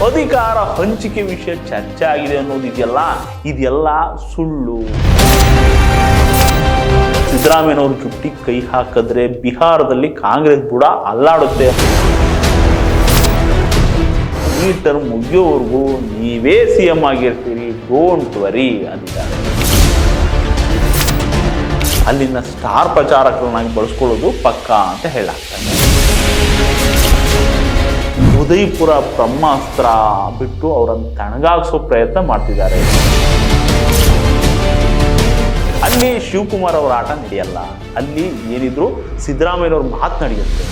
ಅಧಿಕಾರ ಹಂಚಿಕೆ ವಿಷಯ ಚರ್ಚೆ ಆಗಿದೆ ಅನ್ನೋದಿದೆಯಲ್ಲ, ಇದೆಲ್ಲ ಸುಳ್ಳು. ಸಿದ್ದರಾಮಯ್ಯನವರು ಚುಟ್ಟಿ ಕೈ ಹಾಕಿದ್ರೆ ಬಿಹಾರದಲ್ಲಿ ಕಾಂಗ್ರೆಸ್ ಬುಡ ಅಲ್ಲಾಡುತ್ತೆ. ಈ ಟರ್ಮ್ ಮುಗಿಯೋವರೆಗೂ ನೀವೇ ಸಿಎಂ ಆಗಿರ್ತೀರಿ, ಡೋಂಟ್ ವರಿ ಅಂದಿದ್ದಾರೆ. ಅಲ್ಲಿನ ಸ್ಟಾರ್ ಪ್ರಚಾರಕರನ್ನಾಗಿ ಬಳಸ್ಕೊಳ್ಳೋದು ಪಕ್ಕಾ ಅಂತ ಹೇಳಾಗ್ತಾರೆ. ಉದಯಪುರ ಬ್ರಹ್ಮಾಸ್ತ್ರ ಬಿಟ್ಟು ಅವರನ್ನು ತಣ್ಣಗಾಗಿಸೋ ಪ್ರಯತ್ನ ಮಾಡ್ತಿದ್ದಾರೆ. ಅಲ್ಲಿ ಶಿವಕುಮಾರ್ ಅವರ ಆಟ ನಡೆಯಲ್ಲ. ಅಲ್ಲಿ ಏನಿದ್ರು ಸಿದ್ದರಾಮಯ್ಯನವ್ರ ಮಾತು ನಡೆಯುತ್ತೆ.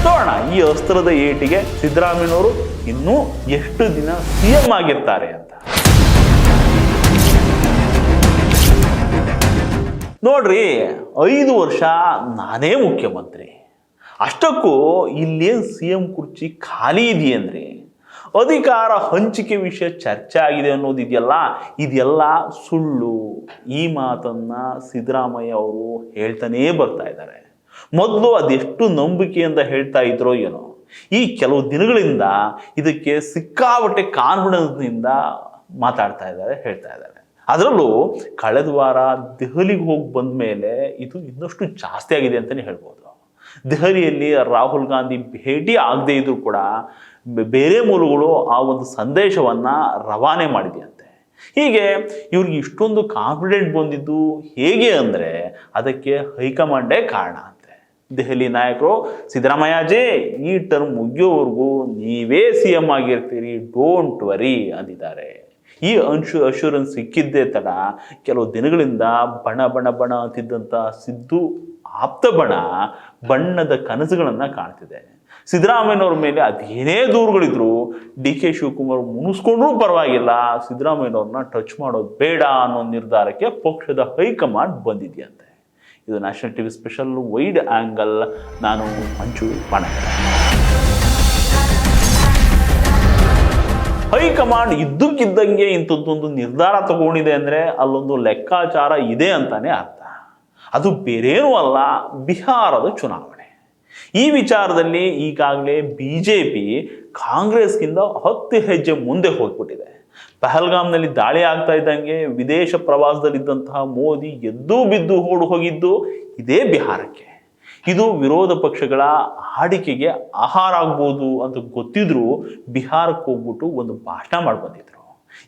ನೋಡೋಣ ಈ ಅಸ್ತ್ರದ ಏಟಿಗೆ ಸಿದ್ದರಾಮಯ್ಯನವರು ಇನ್ನೂ ಎಷ್ಟು ದಿನ ಸಿಎಂ ಆಗಿರ್ತಾರೆ ಅಂತ. ನೋಡ್ರಿ, 5 ವರ್ಷ ನಾನೇ ಮುಖ್ಯಮಂತ್ರಿ, ಅಷ್ಟಕ್ಕೂ ಇಲ್ಲೇನು ಸಿಎಂ ಕುರ್ಚಿ ಖಾಲಿ ಇದೆಯಂದ್ರೆ ಅಧಿಕಾರ ಹಂಚಿಕೆ ವಿಷಯ ಚರ್ಚೆ ಆಗಿದೆ ಅನ್ನೋದಿದೆಯಲ್ಲ, ಇದೆಲ್ಲ ಸುಳ್ಳು. ಈ ಮಾತನ್ನ ಸಿದ್ದರಾಮಯ್ಯ ಅವರು ಹೇಳ್ತಾನೇ ಬರ್ತಾ ಇದ್ದಾರೆ. ಮೊದಲು ಅದೆಷ್ಟು ನಂಬಿಕೆಯಿಂದ ಹೇಳ್ತಾ ಇದ್ರೋ ಏನೋ, ಈ ಕೆಲವು ದಿನಗಳಿಂದ ಇದಕ್ಕೆ ಸಿಕ್ಕಾಪಟ್ಟೆ ಕಾನ್ಫಿಡೆನ್ಸ್ನಿಂದ ಮಾತಾಡ್ತಾ ಇದ್ದಾರೆ, ಹೇಳ್ತಾ ಇದ್ದಾರೆ. ಅದರಲ್ಲೂ ಕಳೆದ ವಾರ ದೆಹಲಿಗೆ ಹೋಗಿ ಬಂದ ಮೇಲೆ ಇದು ಇನ್ನಷ್ಟು ಜಾಸ್ತಿ ಆಗಿದೆ ಅಂತಲೇ ಹೇಳ್ಬೋದು. ದೆಹಲಿಯಲ್ಲಿ ರಾಹುಲ್ ಗಾಂಧಿ ಭೇಟಿ ಆಗದೇ ಇದ್ರೂ ಕೂಡ ಬೇರೆ ಮೂಲಗಳು ಆ ಒಂದು ಸಂದೇಶವನ್ನು ರವಾನೆ ಮಾಡಿದೆಯಂತೆ. ಹೀಗೆ ಇವ್ರಿಗೆ ಇಷ್ಟೊಂದು ಕಾನ್ಫಿಡೆಂಟ್ ಬಂದಿದ್ದು ಹೇಗೆ ಅಂದರೆ ಅದಕ್ಕೆ ಹೈಕಮಾಂಡೇ ಕಾರಣ ಅಂತೆ. ದೆಹಲಿ ನಾಯಕರು ಸಿದ್ದರಾಮಯ್ಯಜಿ ಈ ಟರ್ಮ್ ಮುಗಿಯೋವರೆಗೂ ನೀವೇ ಸಿಎಂ ಆಗಿರ್ತೀರಿ, ಡೋಂಟ್ ವರಿ ಅಂದಿದ್ದಾರೆ. ಈ ಅಶ್ಯೂರೆನ್ಸ್ ಸಿಕ್ಕಿದ್ದೇ ತಡ ಕೆಲವು ದಿನಗಳಿಂದ ಬಣ ಅಂತಿದ್ದಂಥ ಸಿದ್ದು ಆಪ್ತ ಬಣ್ಣದ ಕನಸುಗಳನ್ನು ಕಾಣ್ತಿದೆ. ಸಿದ್ದರಾಮಯ್ಯನವ್ರ ಮೇಲೆ ಅದೇನೇ ದೂರುಗಳಿದ್ರು ಡಿ.ಕೆ. ಶಿವಕುಮಾರ್ ಮುನಿಸ್ಕೊಂಡ್ರೂ ಪರವಾಗಿಲ್ಲ, ಸಿದ್ದರಾಮಯ್ಯನವ್ರನ್ನ ಟಚ್ ಮಾಡೋದು ಬೇಡ ಅನ್ನೋ ನಿರ್ಧಾರಕ್ಕೆ ಪಕ್ಷದ ಹೈಕಮಾಂಡ್ ಬಂದಿದೆಯಂತೆ. ಇದು national TV special wide angle. ನಾನು ಮಂಜು ಪಾಣೆಕರ್. ಹೈಕಮಾಂಡ್ ಇದ್ದಕ್ಕಿದ್ದಂಗೆ ಇಂಥದ್ದೊಂದು ನಿರ್ಧಾರ ತಗೊಂಡಿದೆ ಅಂದರೆ ಅಲ್ಲೊಂದು ಲೆಕ್ಕಾಚಾರ ಇದೆ ಅಂತಾನೆ ಅರ್ಥ. ಅದು ಬೇರೇನೂ ಅಲ್ಲ, ಬಿಹಾರದ ಚುನಾವಣೆ. ಈ ವಿಚಾರದಲ್ಲಿ ಈಗಾಗಲೇ ಬಿಜೆಪಿ ಕಾಂಗ್ರೆಸ್ಗಿಂತ 10 ಹೆಜ್ಜೆ ಮುಂದೆ ಹೋಗ್ಬಿಟ್ಟಿದೆ. ಪಹಲ್ಗಾಮ್ನಲ್ಲಿ ದಾಳಿ ಆಗ್ತಾ ಇದ್ದಂಗೆ ವಿದೇಶ ಪ್ರವಾಸದಲ್ಲಿದ್ದಂತಹ ಮೋದಿ ಎದ್ದು ಬಿದ್ದು ಓಡಿ ಹೋಗಿದ್ದು ಇದೇ ಬಿಹಾರಕ್ಕೆ. ಇದು ವಿರೋಧ ಪಕ್ಷಗಳ ಆಡಿಕೆಗೆ ಆಹಾರ ಆಗ್ಬೋದು ಅಂತ ಗೊತ್ತಿದ್ರು ಬಿಹಾರಕ್ಕೆ ಹೋಗ್ಬಿಟ್ಟು ಒಂದು ಭಾಷಣ ಮಾಡ್ಬಂದಿದ್ರು.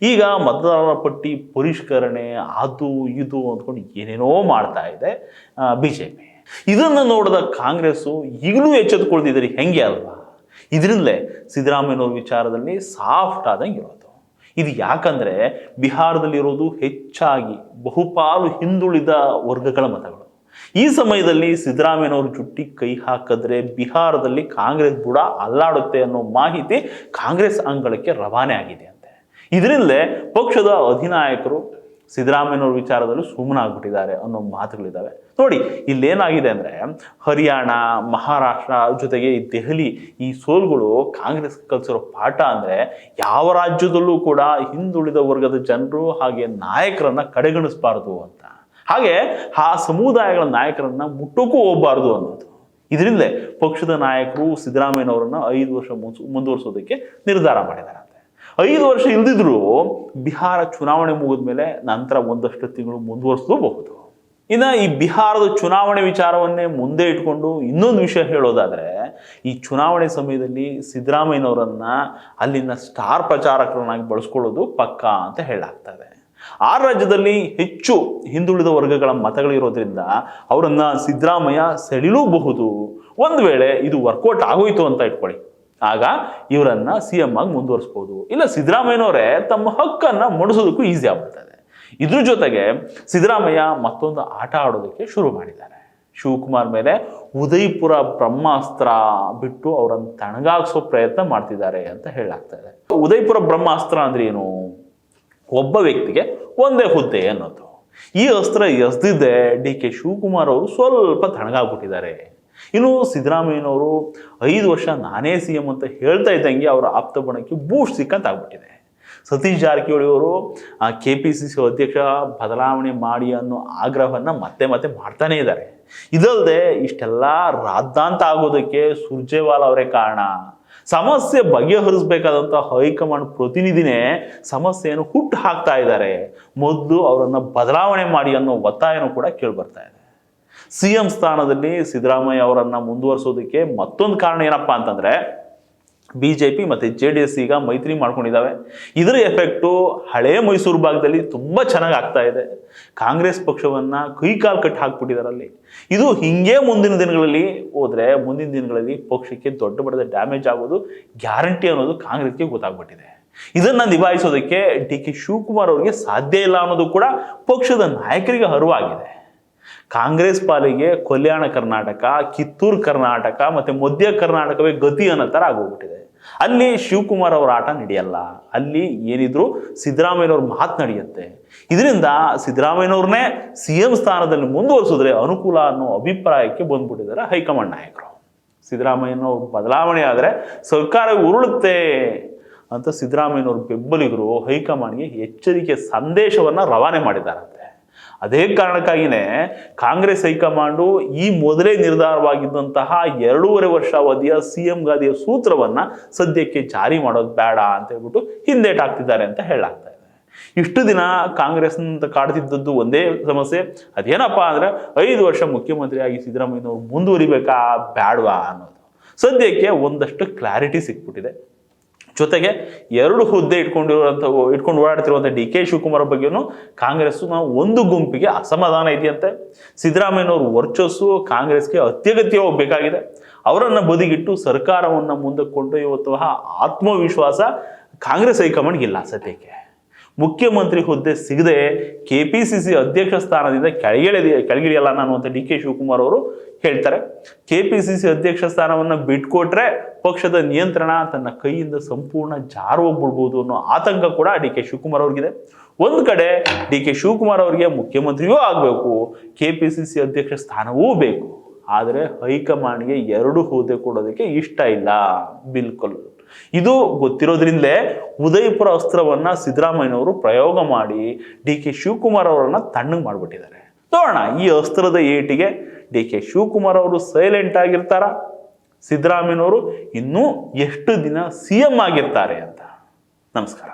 ಈಗ ಮತದಾರರ ಪಟ್ಟಿ ಪರಿಷ್ಕರಣೆ ಅದು ಇದು ಅಂದ್ಕೊಂಡು ಏನೇನೋ ಮಾಡ್ತಾ ಇದೆ ಬಿಜೆಪಿ. ಇದನ್ನು ನೋಡಿದ ಕಾಂಗ್ರೆಸ್ಸು ಈಗಲೂ ಎಚ್ಚೆತ್ತುಕೊಳ್ತಿದ್ದಾರೆ, ಹೆಂಗೆ ಅಲ್ವಾ? ಇದರಿಂದಲೇ ಸಿದ್ದರಾಮಯ್ಯನವ್ರ ವಿಚಾರದಲ್ಲಿ ಸಾಫ್ಟ್ ಆದಂಗೆ ಇರೋದು. ಇದು ಯಾಕಂದರೆ ಬಿಹಾರದಲ್ಲಿರೋದು ಹೆಚ್ಚಾಗಿ ಬಹುಪಾಲು ಹಿಂದುಳಿದ ವರ್ಗಗಳ ಮತಗಳು. ಈ ಸಮಯದಲ್ಲಿ ಸಿದ್ದರಾಮಯ್ಯನವರು ಚುಟ್ಟಿ ಕೈ ಹಾಕಿದ್ರೆ ಬಿಹಾರದಲ್ಲಿ ಕಾಂಗ್ರೆಸ್ ಬುಡ ಅಲ್ಲಾಡುತ್ತೆ ಅನ್ನೋ ಮಾಹಿತಿ ಕಾಂಗ್ರೆಸ್ ಅಂಗಳಕ್ಕೆ ರವಾನೆ ಆಗಿದೆ ಅಂತೆ. ಇದರಿಂದಲೇ ಪಕ್ಷದ ಅಧಿನಾಯಕರು ಸಿದ್ದರಾಮಯ್ಯನವ್ರ ವಿಚಾರದಲ್ಲೂ ಸುಮ್ಮನಾಗ್ಬಿಟ್ಟಿದ್ದಾರೆ ಅನ್ನೋ ಮಾತುಗಳಿದ್ದಾವೆ. ನೋಡಿ, ಇಲ್ಲೇನಾಗಿದೆ ಅಂದರೆ ಹರಿಯಾಣ, ಮಹಾರಾಷ್ಟ್ರ ಜೊತೆಗೆ ಈ ದೆಹಲಿ, ಈ ಸೋಲುಗಳು ಕಾಂಗ್ರೆಸ್ ಕಲಿಸಿರೋ ಪಾಠ ಅಂದರೆ ಯಾವ ರಾಜ್ಯದಲ್ಲೂ ಕೂಡ ಹಿಂದುಳಿದ ವರ್ಗದ ಜನರು ಹಾಗೆ ನಾಯಕರನ್ನ ಕಡೆಗಣಿಸಬಾರ್ದು ಅಂತ, ಹಾಗೆ ಆ ಸಮುದಾಯಗಳ ನಾಯಕರನ್ನ ಮುಟ್ಟೋಕ್ಕೂ ಹೋಗಬಾರ್ದು ಅನ್ನೋದು. ಇದರಿಂದಲೇ ಪಕ್ಷದ ನಾಯಕರು ಸಿದ್ದರಾಮಯ್ಯನವರನ್ನ 5 ವರ್ಷ ಮುಂದುವರಿಸೋದಕ್ಕೆ ನಿರ್ಧಾರ ಮಾಡಿದ್ದಾರೆ. 5 ವರ್ಷ ಇಲ್ದಿದ್ರು ಬಿಹಾರ ಚುನಾವಣೆ ಮುಗಿದ ಮೇಲೆ ನಂತರ ಒಂದಷ್ಟು ತಿಂಗಳು ಮುಂದುವರಿಸಲೂಬಹುದು. ಇನ್ನು ಈ ಬಿಹಾರದ ಚುನಾವಣೆ ವಿಚಾರವನ್ನೇ ಮುಂದೆ ಇಟ್ಕೊಂಡು ಇನ್ನೊಂದು ವಿಷಯ ಹೇಳೋದಾದರೆ, ಈ ಚುನಾವಣೆ ಸಮಯದಲ್ಲಿ ಸಿದ್ದರಾಮಯ್ಯನವರನ್ನ ಅಲ್ಲಿನ ಸ್ಟಾರ್ ಪ್ರಚಾರಕರನ್ನಾಗಿ ಬಳಸ್ಕೊಳ್ಳೋದು ಪಕ್ಕಾ ಅಂತ ಹೇಳಲಾಗ್ತದೆ. ಆ ರಾಜ್ಯದಲ್ಲಿ ಹೆಚ್ಚು ಹಿಂದುಳಿದ ವರ್ಗಗಳ ಮತಗಳಿರೋದ್ರಿಂದ ಅವರನ್ನ ಸಿದ್ದರಾಮಯ್ಯ ಸೆಳಿಲೂಬಹುದು. ಒಂದು ವೇಳೆ ಇದು ವರ್ಕೌಟ್ ಆಗೋಯ್ತು ಅಂತ ಇಟ್ಕೊಳ್ಳಿ, ಆಗ ಇವರನ್ನ ಸಿಎಂ ಆಗಿ ಮುಂದುವರಿಸಬಹುದು. ಇಲ್ಲ, ಸಿದ್ದರಾಮಯ್ಯನವರೇ ತಮ್ಮ ಹಕ್ಕನ್ನು ಮುಡಿಸೋದಕ್ಕೂ ಈಸಿ ಆಗ್ಬಿಡ್ತದೆ. ಇದ್ರ ಜೊತೆಗೆ ಸಿದ್ದರಾಮಯ್ಯ ಮತ್ತೊಂದು ಆಟ ಆಡೋದಕ್ಕೆ ಶುರು ಮಾಡಿದ್ದಾರೆ. ಶಿವಕುಮಾರ್ ಮೇಲೆ ಉದಯಪುರ ಬ್ರಹ್ಮಾಸ್ತ್ರ ಬಿಟ್ಟು ಅವರನ್ನು ತಣ್ಣಗಾಗಿಸೋ ಪ್ರಯತ್ನ ಮಾಡ್ತಿದ್ದಾರೆ ಅಂತ ಹೇಳಲಾಗ್ತದೆ. ಉದಯಪುರ ಬ್ರಹ್ಮಾಸ್ತ್ರ ಅಂದ್ರೆ ಏನು? ಒಬ್ಬ ವ್ಯಕ್ತಿಗೆ ಒಂದೇ ಹುದ್ದೆ ಅನ್ನೋದು. ಈ ಅಸ್ತ್ರ ಎಸ್ದಿದ್ದೆ ಡಿ.ಕೆ. ಶಿವಕುಮಾರ್ ಅವರು ಸ್ವಲ್ಪ ತಣ್ಣಗಾಗ್ಬಿಟ್ಟಿದ್ದಾರೆ. ಇನ್ನು ಸಿದ್ದರಾಮಯ್ಯನವರು 5 ವರ್ಷ ನಾನೇ ಸಿಎಂ ಅಂತ ಹೇಳ್ತಾ ಇದ್ದಂಗೆ ಅವರ ಆಪ್ತ ಬಣಕ್ಕೆ ಬೂಸ್ಟ್ ಸಿಕ್ಕಂತ ಆಗ್ಬಿಟ್ಟಿದೆ. ಸತೀಶ್ ಜಾರಕಿಹೊಳಿ ಅವರು KPCC ಅಧ್ಯಕ್ಷ ಬದಲಾವಣೆ ಮಾಡಿ ಅನ್ನೋ ಆಗ್ರಹವನ್ನು ಮತ್ತೆ ಮಾಡ್ತಾನೇ ಇದ್ದಾರೆ. ಇದಲ್ಲದೆ ಇಷ್ಟೆಲ್ಲ ರಾದ್ದಾಂತ ಆಗೋದಕ್ಕೆ ಸುರ್ಜೇವಾಲಾ ಅವರೇ ಕಾರಣ. ಸಮಸ್ಯೆ ಬಗೆಹರಿಸಬೇಕಾದಂಥ ಹೈಕಮಾಂಡ್ ಪ್ರತಿನಿಧಿನೇ ಸಮಸ್ಯೆಯನ್ನು ಹುಟ್ಟು ಹಾಕ್ತಾ ಇದ್ದಾರೆ. ಮೊದಲು ಅವರನ್ನು ಬದಲಾವಣೆ ಮಾಡಿ ಅನ್ನೋ ಒತ್ತಾಯನೂ ಕೂಡ ಕೇಳಿಬರ್ತಾ ಇದೆ. CM ಸ್ಥಾನದಲ್ಲಿ ಸಿದ್ದರಾಮಯ್ಯ ಅವರನ್ನು ಮುಂದುವರಿಸೋದಕ್ಕೆ ಮತ್ತೊಂದು ಕಾರಣ ಏನಪ್ಪಾ ಅಂತಂದ್ರೆ, BJP ಮತ್ತು JDS ಈಗ ಮೈತ್ರಿ ಮಾಡ್ಕೊಂಡಿದ್ದಾವೆ. ಇದರ ಎಫೆಕ್ಟು ಹಳೇ ಮೈಸೂರು ಭಾಗದಲ್ಲಿ ತುಂಬ ಚೆನ್ನಾಗಿ ಆಗ್ತಾ ಇದೆ. ಕಾಂಗ್ರೆಸ್ ಪಕ್ಷವನ್ನು ಕೈಕಾಲು ಕಟ್ಟಿ ಹಾಕ್ಬಿಟ್ಟಿದಾರಲ್ಲಿ. ಇದು ಹಿಂಗೆ ಮುಂದಿನ ದಿನಗಳಲ್ಲಿ ಹೋದರೆ ಮುಂದಿನ ದಿನಗಳಲ್ಲಿ ಪಕ್ಷಕ್ಕೆ ದೊಡ್ಡ ಮಟ್ಟದ ಡ್ಯಾಮೇಜ್ ಆಗೋದು ಗ್ಯಾರಂಟಿ ಅನ್ನೋದು ಕಾಂಗ್ರೆಸ್ಗೆ ಗೊತ್ತಾಗ್ಬಿಟ್ಟಿದೆ. ಇದನ್ನು ನಿಭಾಯಿಸೋದಕ್ಕೆ DK ಶಿವಕುಮಾರ್ ಅವರಿಗೆ ಸಾಧ್ಯ ಇಲ್ಲ ಅನ್ನೋದು ಕೂಡ ಪಕ್ಷದ ನಾಯಕರಿಗೆ ಅರಿವಾಗಿದೆ. ಕಾಂಗ್ರೆಸ್ ಪಾಲಿಗೆ ಕಲ್ಯಾಣ ಕರ್ನಾಟಕ, ಕಿತ್ತೂರು ಕರ್ನಾಟಕ ಮತ್ತು ಮಧ್ಯ ಕರ್ನಾಟಕವೇ ಗತಿ ಅನ್ನೋ ಥರ ಆಗೋಗ್ಬಿಟ್ಟಿದೆ. ಅಲ್ಲಿ ಶಿವಕುಮಾರ್ ಅವರ ಆಟ ನಡೆಯಲ್ಲ. ಅಲ್ಲಿ ಏನಿದ್ರು ಸಿದ್ದರಾಮಯ್ಯನವ್ರ ಮಾತು ನಡೆಯುತ್ತೆ. ಇದರಿಂದ ಸಿದ್ದರಾಮಯ್ಯನವ್ರನ್ನೇ CM ಸ್ಥಾನದಲ್ಲಿ ಮುಂದುವರಿಸಿದ್ರೆ ಅನುಕೂಲ ಅನ್ನೋ ಅಭಿಪ್ರಾಯಕ್ಕೆ ಬಂದ್ಬಿಟ್ಟಿದ್ದಾರೆ ಹೈಕಮಾಂಡ್ ನಾಯಕರು. ಸಿದ್ದರಾಮಯ್ಯನವ್ರ ಬದಲಾವಣೆ ಆದರೆ ಸರ್ಕಾರ ಉರುಳುತ್ತೆ ಅಂತ ಸಿದ್ದರಾಮಯ್ಯನವ್ರ ಬೆಂಬಲಿಗರು ಹೈಕಮಾಂಡ್ಗೆ ಎಚ್ಚರಿಕೆ ಸಂದೇಶವನ್ನು ರವಾನೆ ಮಾಡಿದ್ದಾರಂತೆ. ಅದೇ ಕಾರಣಕ್ಕಾಗಿಯೇ ಕಾಂಗ್ರೆಸ್ ಹೈಕಮಾಂಡು ಈ ಮೊದಲೇ ನಿರ್ಧಾರವಾಗಿದ್ದಂತಹ 2.5 ವರ್ಷ ಅವಧಿಯ CM ಗಾದಿಯ ಸೂತ್ರವನ್ನು ಸದ್ಯಕ್ಕೆ ಜಾರಿ ಮಾಡೋದು ಬೇಡ ಅಂತ ಹೇಳ್ಬಿಟ್ಟು ಹಿಂದೇಟಾಗ್ತಿದ್ದಾರೆ ಅಂತ ಹೇಳಲಾಗ್ತಾ ಇದೆ. ಇಷ್ಟು ದಿನ ಕಾಂಗ್ರೆಸ್ ಅಂತ ಕಾಡ್ತಿದ್ದದ್ದು ಒಂದೇ ಸಮಸ್ಯೆ, ಅದೇನಪ್ಪ ಅಂದರೆ 5 ವರ್ಷ ಮುಖ್ಯಮಂತ್ರಿಯಾಗಿ ಸಿದ್ದರಾಮಯ್ಯನವರು ಮುಂದುವರಿಬೇಕಾ ಬೇಡವಾ ಅನ್ನೋದು. ಸದ್ಯಕ್ಕೆ ಒಂದಷ್ಟು ಕ್ಲಾರಿಟಿ ಸಿಕ್ಬಿಟ್ಟಿದೆ. ಜೊತೆಗೆ 2 ಹುದ್ದೆ ಇಟ್ಕೊಂಡು ಓಡಾಡ್ತಿರುವಂಥ DK ಶಿವಕುಮಾರ್ ಬಗ್ಗೆನೂ ಕಾಂಗ್ರೆಸ್ನ ಒಂದು ಗುಂಪಿಗೆ ಅಸಮಾಧಾನ ಇದೆಯಂತೆ. ಸಿದ್ದರಾಮಯ್ಯನವರು ವರ್ಚಸ್ಸು ಕಾಂಗ್ರೆಸ್ಗೆ ಅತ್ಯಗತ್ಯ ಹೋಗಬೇಕಾಗಿದೆ. ಅವರನ್ನು ಬದಿಗಿಟ್ಟು ಸರ್ಕಾರವನ್ನು ಮುಂದಕ್ಕೆ ಕೊಂಡೊಯ್ಯುವಂತಹ ಆತ್ಮವಿಶ್ವಾಸ ಕಾಂಗ್ರೆಸ್ ಹೈಕಮಾಂಡ್ಗೆ ಇಲ್ಲ ಸದ್ಯಕ್ಕೆ. ಮುಖ್ಯಮಂತ್ರಿ ಹುದ್ದೆ ಸಿಗದೆ KPCC ಅಧ್ಯಕ್ಷ ಸ್ಥಾನದಿಂದ ಕೆಳಗಿಳಿಯಲ್ಲ ಅನ್ನುವಂಥ DK ಶಿವಕುಮಾರ್ ಅವರು ಹೇಳ್ತಾರೆ. KPCC ಅಧ್ಯಕ್ಷ ಸ್ಥಾನವನ್ನು ಬಿಟ್ಕೊಟ್ರೆ ಪಕ್ಷದ ನಿಯಂತ್ರಣ ತನ್ನ ಕೈಯಿಂದ ಸಂಪೂರ್ಣ ಜಾರು ಹೋಗ್ಬಿಡ್ಬೋದು ಅನ್ನೋ ಆತಂಕ ಕೂಡ DK ಶಿವಕುಮಾರ್ ಅವ್ರಿಗಿದೆ. ಒಂದು ಕಡೆ DK ಶಿವಕುಮಾರ್ ಅವರಿಗೆ ಮುಖ್ಯಮಂತ್ರಿಯೂ ಆಗಬೇಕು, KPCC ಅಧ್ಯಕ್ಷ ಸ್ಥಾನವೂ ಬೇಕು. ಆದರೆ ಹೈಕಮಾಂಡ್ಗೆ 2 ಹುದ್ದೆ ಕೊಡೋದಕ್ಕೆ ಇಷ್ಟ ಇಲ್ಲ ಬಿಲ್ಕುಲ್. ಇದು ಗೊತ್ತಿರೋದ್ರಿಂದಲೇ ಉದಯಪುರ ಅಸ್ತ್ರವನ್ನ ಸಿದ್ದರಾಮಯ್ಯನವರು ಪ್ರಯೋಗ ಮಾಡಿ DK ಶಿವಕುಮಾರ್ ಅವರನ್ನ ತಣ್ಣಗೆ ಮಾಡಿಬಿಟ್ಟಿದ್ದಾರೆ. ನೋಡೋಣ ಈ ಅಸ್ತ್ರದ ಏಟಿಗೆ DK ಶಿವಕುಮಾರ್ ಅವರು ಸೈಲೆಂಟ್ ಆಗಿರ್ತಾರ, ಸಿದ್ದರಾಮಯ್ಯನವರು ಇನ್ನೂ ಎಷ್ಟು ದಿನ CM ಆಗಿರ್ತಾರೆ ಅಂತ. ನಮಸ್ಕಾರ.